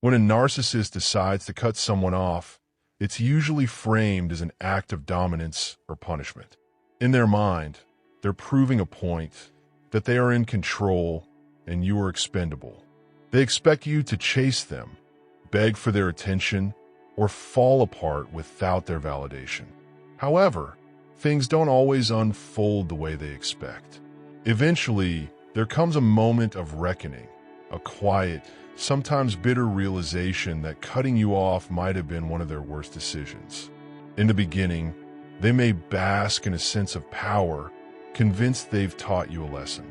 When a narcissist decides to cut someone off, it's usually framed as an act of dominance or punishment. In their mind, they're proving a point that they are in control and you are expendable. They expect you to chase them, beg for their attention, or fall apart without their validation. However, things don't always unfold the way they expect. Eventually, there comes a moment of reckoning, a quiet, sometimes bitter realization that cutting you off might have been one of their worst decisions. In the beginning, they may bask in a sense of power, convinced they've taught you a lesson.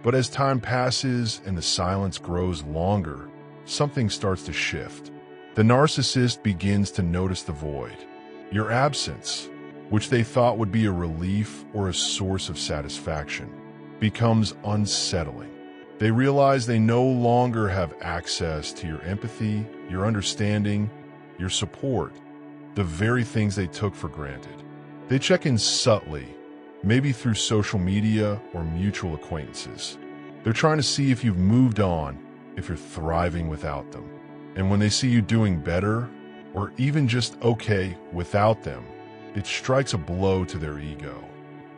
But as time passes and the silence grows longer, something starts to shift. The narcissist begins to notice the void. Your absence, which they thought would be a relief or a source of satisfaction, becomes unsettling. They realize they no longer have access to your empathy, your understanding, your support, the very things they took for granted. They check in subtly, maybe through social media or mutual acquaintances. They're trying to see if you've moved on, if you're thriving without them. And when they see you doing better, or even just okay without them, it strikes a blow to their ego.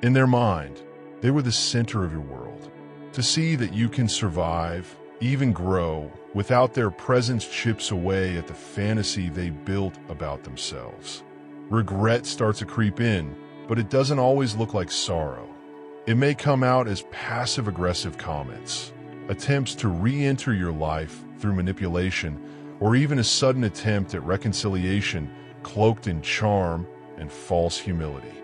In their mind, they were the center of your world. To see that you can survive, even grow, without their presence chips away at the fantasy they built about themselves. Regret starts to creep in, but it doesn't always look like sorrow. It may come out as passive-aggressive comments, attempts to re-enter your life through manipulation, or even a sudden attempt at reconciliation cloaked in charm and false humility.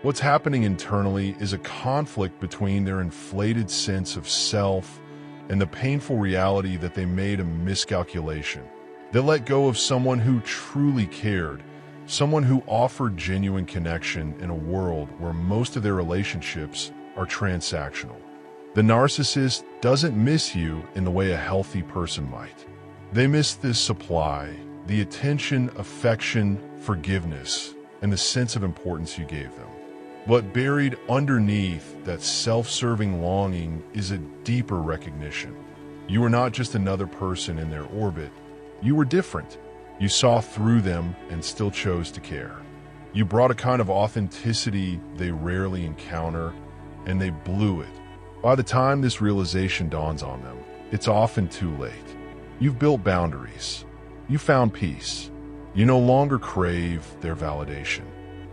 What's happening internally is a conflict between their inflated sense of self and the painful reality that they made a miscalculation. They let go of someone who truly cared, someone who offered genuine connection in a world where most of their relationships are transactional. The narcissist doesn't miss you in the way a healthy person might. They miss this supply, the attention, affection, forgiveness, and the sense of importance you gave them. But buried underneath that self-serving longing is a deeper recognition. You were not just another person in their orbit. You were different. You saw through them and still chose to care. You brought a kind of authenticity they rarely encounter, and they blew it. By the time this realization dawns on them, it's often too late. You've built boundaries. You found peace. You no longer crave their validation.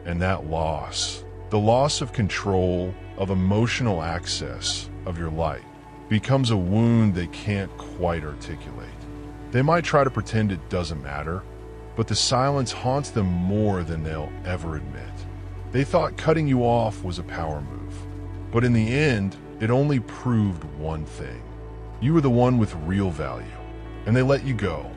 And that loss, the loss of control, of emotional access, of your light, becomes a wound they can't quite articulate. They might try to pretend it doesn't matter, but the silence haunts them more than they'll ever admit. They thought cutting you off was a power move, but in the end, it only proved one thing. You were the one with real value, and they let you go.